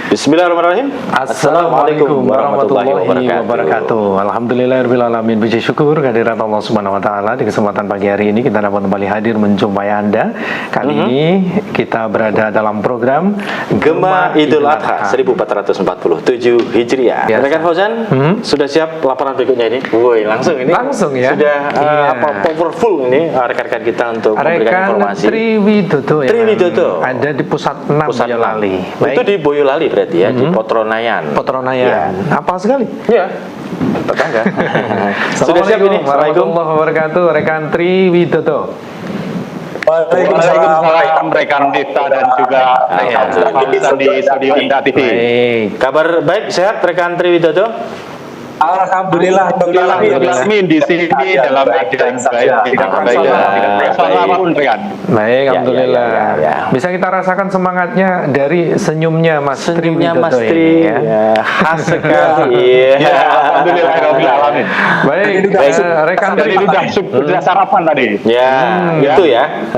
Bismillahirrahmanirrahim. Assalamualaikum warahmatullahi wabarakatuh. Alhamdulillahirabbil alamin. Puji syukur kehadirat Allah Subhanahu wa taala. Di kesempatan pagi hari ini kita dapat kembali hadir menjumpai Anda. Kali ini kita berada dalam program Gema Idul Adha 1447 Hijriah. Biasa. Rekan Fauzan, sudah siap laporan berikutnya ini? Woi, langsung ini. Langsung ya. Sudah Iya. powerful ini rekan-rekan kita untuk memberikan Rekan informasi. Triwidodo ya. Triwidodo. Ada di pusat 6 Pusat Boyolali. Itu di Boyolali berarti ya, di Potronayan. Potronayan. Apa sekali? Ya. Tetangga. Sudah siap ini? Warahmatullahi wabarakatuh. Rekan Triwidodo. Waalaikumsalam rekan Dita dan juga rekan di studio Indah TV. Baik. Kabar baik, sehat rekan Triwidodo? Alhamdulillah di sini dalam keadaan baik, tidak baik, apapun rekan. Baik, alhamdulillah. Ya. Bisa kita rasakan semangatnya dari senyumnya Mas Senyumnya Mas Triwidodo Tri, ini, ya. ya. Khas sekali. Ya. Alhamdulillah. Baik, rekan Dari Tri, sudah sarapan tadi. Ya, itu ya.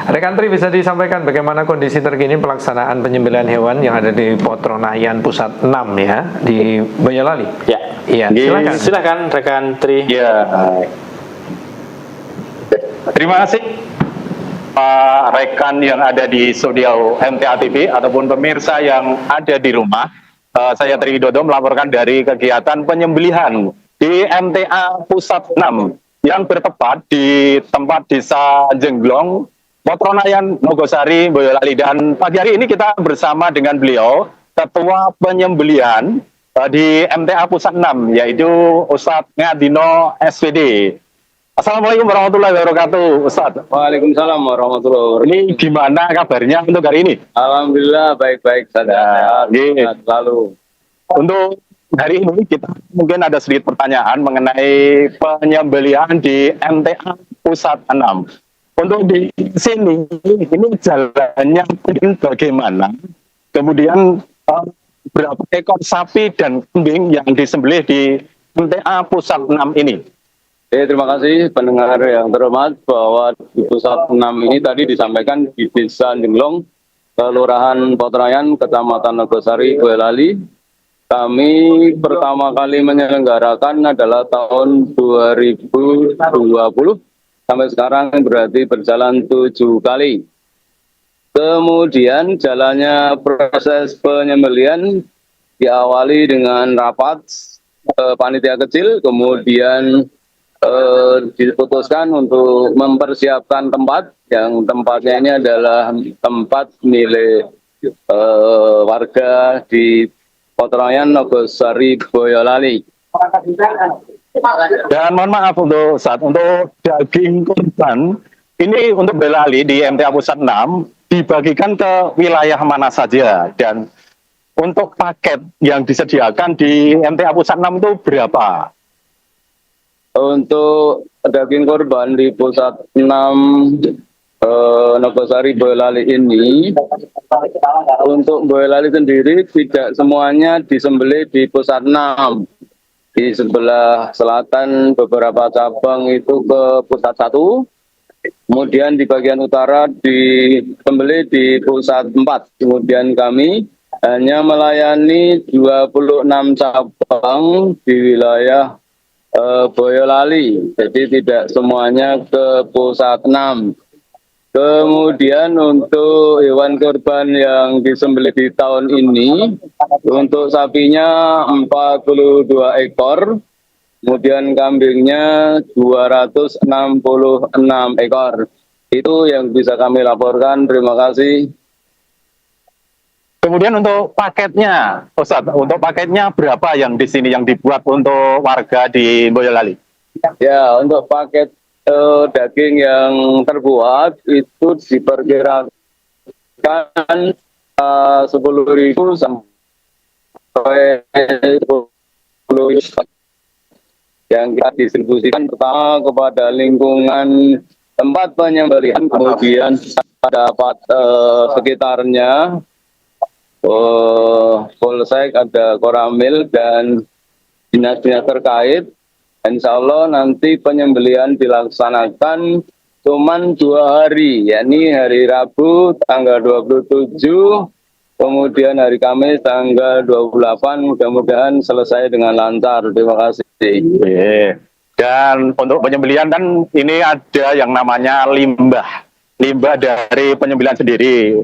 rekan Tri bisa disampaikan bagaimana kondisi terkini pelaksanaan penyembelihan hewan yang ada di Potronayan Pusat 6 ya di Boyolali. Ya. Iya, silakan. Silakan rekan Tri. Ya. Terima kasih Pak rekan yang ada di studio MTA TV ataupun pemirsa yang ada di rumah. Saya Triwidodo melaporkan dari kegiatan penyembelihan di MTA Pusat 6 yang bertepat di tempat Desa Jengglong, Potronayan, Nogosari, Boyolali. Dan pagi hari ini kita bersama dengan beliau, Ketua Penyembelihan di MTA Pusat 6, yaitu Ustadz Ngadino SPD. Assalamualaikum warahmatullahi wabarakatuh, Ustadz. Waalaikumsalam warahmatullahi wabarakatuh. Ini gimana kabarnya untuk hari ini? Alhamdulillah baik-baik saja. Ya, Lalu untuk hari ini kita mungkin ada sedikit pertanyaan mengenai penyembelihan di MTA Pusat 6. Untuk di sini, ini jalannya bagaimana? Kemudian berapa ekor sapi dan kambing yang disembelih di MTA Pusat 6 ini? terima kasih pendengar yang terhormat bahwa di pusat 6 ini tadi disampaikan di Desa Jengglong, Kelurahan Potronayan, Kecamatan Nogosari, Boyolali. Kami pertama kali menyelenggarakan adalah tahun 2020 sampai sekarang berarti berjalan 7 kali. Kemudian jalannya proses penyembelihan diawali dengan rapat panitia kecil, kemudian diputuskan untuk mempersiapkan tempat, yang tempatnya ini adalah tempat milik warga di Potronayan, Nogosari, Boyolali. Dan mohon maaf untuk daging kurban ini untuk Boyolali di MTA Pusat 6 dibagikan ke wilayah mana saja, dan untuk paket yang disediakan di MTA Pusat 6 itu berapa? Untuk daging korban di pusat 6 Nogosari Boyolali ini, untuk Boyolali sendiri tidak semuanya disembelih di pusat 6. Di sebelah selatan beberapa cabang itu ke pusat 1. Kemudian di bagian utara disembelih di pusat 4. Kemudian kami hanya melayani 26 cabang di wilayah Boyolali. Jadi tidak semuanya ke pusat 6. Kemudian untuk hewan kurban yang disembelih di tahun ini, untuk sapinya 42 ekor. Kemudian kambingnya 266 ekor. Itu yang bisa kami laporkan. Terima kasih. Kemudian untuk paketnya, Ustadz, untuk paketnya berapa yang di sini yang dibuat untuk warga di Boyolali? Ya, untuk paket daging yang terbuat itu diperkirakan 10.000 sampai 10.000 yang kita distribusikan pertama kepada lingkungan tempat penyembelihan, kemudian dapat sekitarnya Polsek, ada Koramil dan dinas-dinas terkait. Insya Allah nanti penyembelihan dilaksanakan cuman 2 hari, yakni hari Rabu tanggal 27 kemudian hari Kamis tanggal 28 mudah-mudahan selesai dengan lancar. Terima kasih. Oke. Dan untuk penyembelihan kan ini ada yang namanya limbah dari penyembelihan sendiri,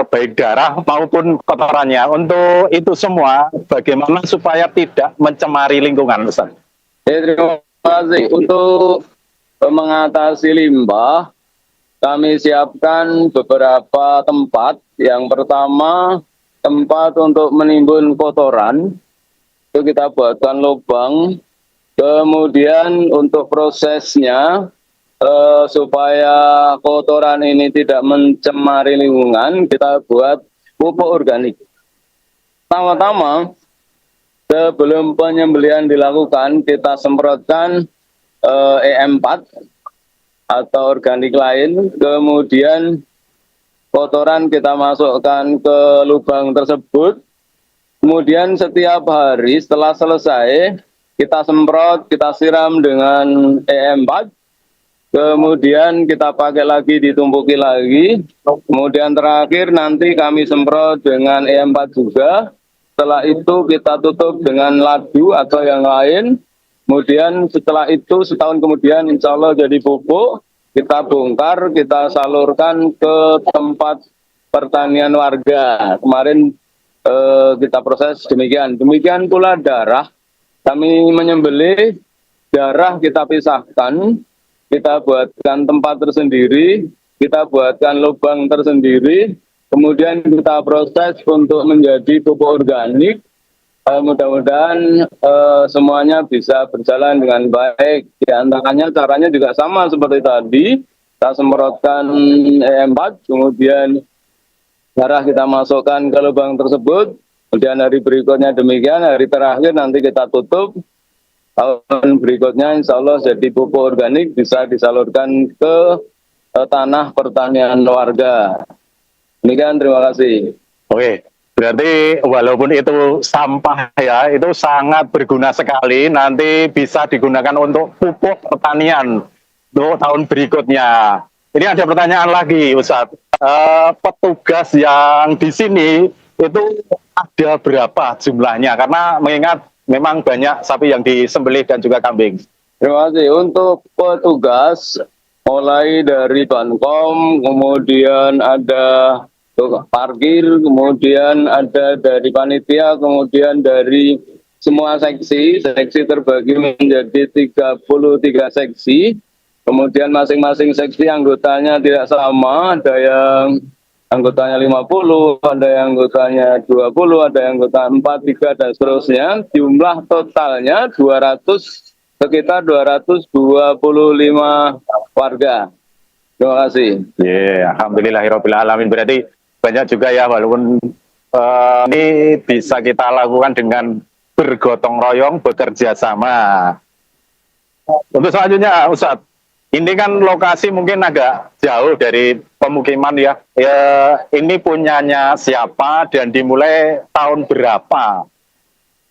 baik darah maupun kotorannya. Untuk itu semua, bagaimana supaya tidak mencemari lingkungan, Ustaz? Terima kasih. Untuk mengatasi limbah, kami siapkan beberapa tempat. Yang pertama, tempat untuk menimbun kotoran. Itu kita buatkan lubang. Kemudian untuk prosesnya, supaya kotoran ini tidak mencemari lingkungan, kita buat pupuk organik. Pertama-tama, sebelum penyembelihan dilakukan, kita semprotkan E4 atau organik lain, kemudian kotoran kita masukkan ke lubang tersebut, kemudian setiap hari setelah selesai, kita semprot, kita siram dengan E4, kemudian kita pakai lagi, ditumpuki lagi, kemudian terakhir nanti kami semprot dengan E4 juga. Setelah itu kita tutup dengan ladu atau yang lain. Kemudian setelah itu setahun kemudian insya Allah jadi pupuk, kita bongkar, kita salurkan ke tempat pertanian warga. Kemarin kita proses demikian. Demikian pula darah, kami menyembelih, darah kita pisahkan, kita buatkan tempat tersendiri, kita buatkan lubang tersendiri, kemudian kita proses untuk menjadi pupuk organik. Mudah-mudahan semuanya bisa berjalan dengan baik. Di antaranya caranya juga sama seperti tadi, kita semprotkan E4, kemudian darah kita masukkan ke lubang tersebut, kemudian hari berikutnya demikian, hari terakhir nanti kita tutup. Tahun berikutnya insya Allah jadi pupuk organik bisa disalurkan ke tanah pertanian warga. Demikian, terima kasih. Oke, berarti walaupun itu sampah ya, itu sangat berguna sekali, nanti bisa digunakan untuk pupuk pertanian untuk tahun berikutnya. Ini ada pertanyaan lagi, Ustadz. Petugas yang di sini itu ada berapa jumlahnya? Karena mengingat memang banyak sapi yang disembelih dan juga kambing. Terima kasih. Untuk petugas, mulai dari Bankom, kemudian ada parkir, kemudian ada dari panitia, kemudian dari semua seksi. Seksi terbagi menjadi 33 seksi. Kemudian masing-masing seksi anggotanya tidak sama, ada yang anggotanya 50, ada yang anggotanya 20, ada yang anggota 4, 3, dan seterusnya. Jumlah totalnya sekitar 225 warga. Terima kasih. Alhamdulillahirabbil alamin. Berarti banyak juga ya, walaupun ini bisa kita lakukan dengan bergotong royong, bekerja sama. Untuk selanjutnya, Ustadz, ini kan lokasi mungkin agak jauh dari pemukiman ya. Ini punyanya siapa dan dimulai tahun berapa?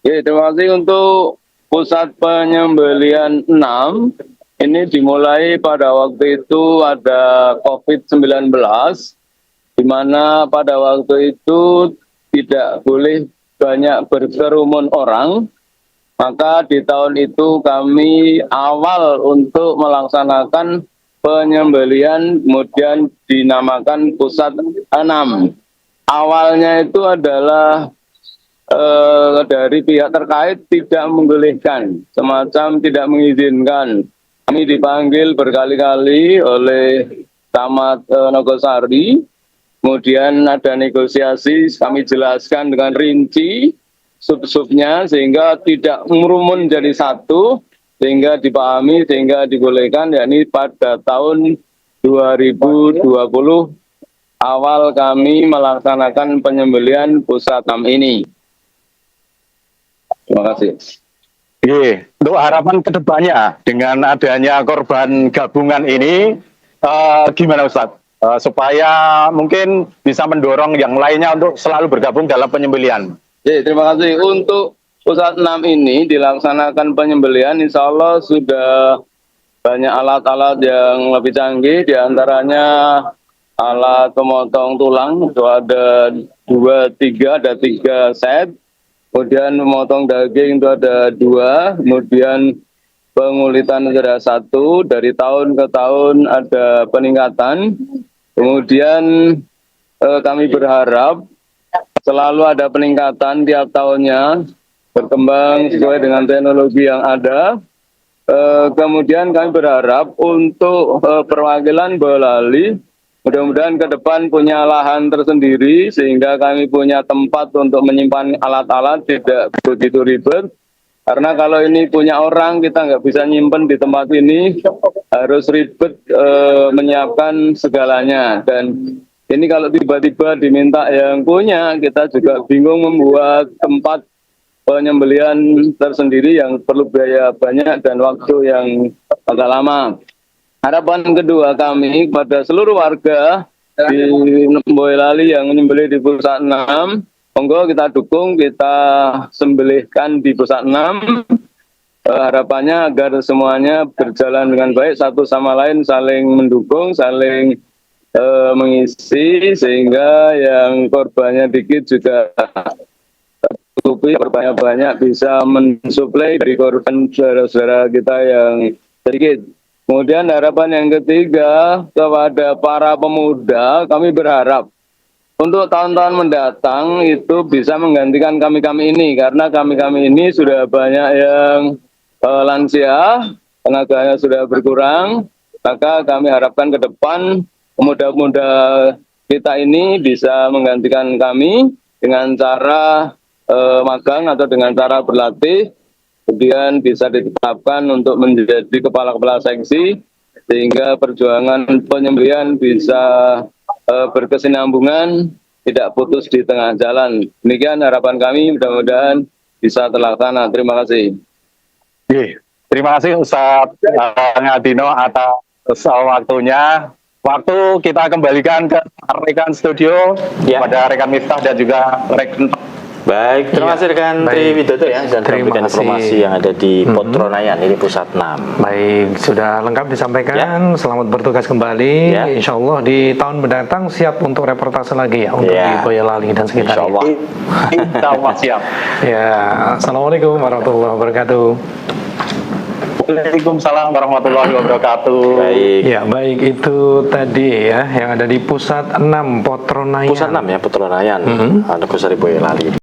Ya, terima kasih. Untuk pusat penyembelihan 6, ini dimulai pada waktu itu ada COVID-19, di mana pada waktu itu tidak boleh banyak berkerumun orang. Maka di tahun itu kami awal untuk melaksanakan penyembelihan, kemudian dinamakan pusat 6. Awalnya itu adalah dari pihak terkait tidak membolehkan, semacam tidak mengizinkan. Kami dipanggil berkali-kali oleh Camat Nogosari, kemudian ada negosiasi, kami jelaskan dengan rinci sub-subnya sehingga tidak merumun jadi satu, sehingga dipahami, sehingga dibolehkan, yakni pada tahun 2020 awal kami melaksanakan penyembelihan pusat 6 ini. Terima kasih. Untuk harapan kedepannya dengan adanya korban gabungan ini, gimana Ustadz? Supaya mungkin bisa mendorong yang lainnya untuk selalu bergabung dalam penyembelihan. Terima kasih. Untuk pusat 6 ini dilaksanakan penyembelihan, insya Allah sudah banyak alat-alat yang lebih canggih, diantaranya alat pemotong tulang itu ada ada tiga set. Kemudian memotong daging itu ada 2, kemudian pengulitan itu ada 1, dari tahun ke tahun ada peningkatan. Kemudian kami berharap selalu ada peningkatan tiap tahunnya, berkembang sesuai dengan teknologi yang ada. Kemudian kami berharap untuk perwakilan Boyolali mudah-mudahan ke depan punya lahan tersendiri sehingga kami punya tempat untuk menyimpan alat-alat, tidak begitu ribet. Karena kalau ini punya orang, kita nggak bisa nyimpen di tempat ini, harus ribet menyiapkan segalanya. Dan ini kalau tiba-tiba diminta yang punya, kita juga bingung membuat tempat penyembelihan tersendiri yang perlu biaya banyak dan waktu yang agak lama. Harapan kedua kami kepada seluruh warga di Boyolali yang menyembelih di pusat 6, monggo kita dukung, kita sembelihkan di pusat 6. Harapannya agar semuanya berjalan dengan baik, satu sama lain saling mendukung, saling mengisi, sehingga yang korbannya dikit juga tertutupi, korbannya banyak bisa mensuplai dari korban saudara-saudara kita yang sedikit. Kemudian harapan yang ketiga kepada para pemuda, kami berharap untuk tahun-tahun mendatang itu bisa menggantikan kami-kami ini, karena kami-kami ini sudah banyak yang lansia, tenaganya sudah berkurang, maka kami harapkan ke depan pemuda-pemuda kita ini bisa menggantikan kami dengan cara magang atau dengan cara berlatih, kemudian bisa ditetapkan untuk menjadi kepala-kepala seksi, sehingga perjuangan penyembelihan bisa berkesinambungan, tidak putus di tengah jalan. Demikian harapan kami, mudah-mudahan bisa terlaksana. Terima kasih. Terima kasih Ustadz Ngadino atas waktunya. Waktu kita kembalikan ke rekan studio, pada rekan Miftah dan juga rekan. Baik, terima kasih rekan Tri Widodo ya, dan memberikan informasi yang ada di Potronayan, ini pusat 6. Baik, sudah lengkap disampaikan. Selamat bertugas kembali. Insya Allah di tahun mendatang siap untuk reportase lagi ya, untuk di Boyolali dan sekitarnya. Insya Allah. Insya Allah siap. Ya, Assalamualaikum warahmatullahi wabarakatuh. Waalaikumsalam warahmatullahi wabarakatuh. Baik. Ya, baik, itu tadi ya yang ada di pusat 6 Potronayan. Pusat 6 ya, Potronayan, Nogosari Boyolali.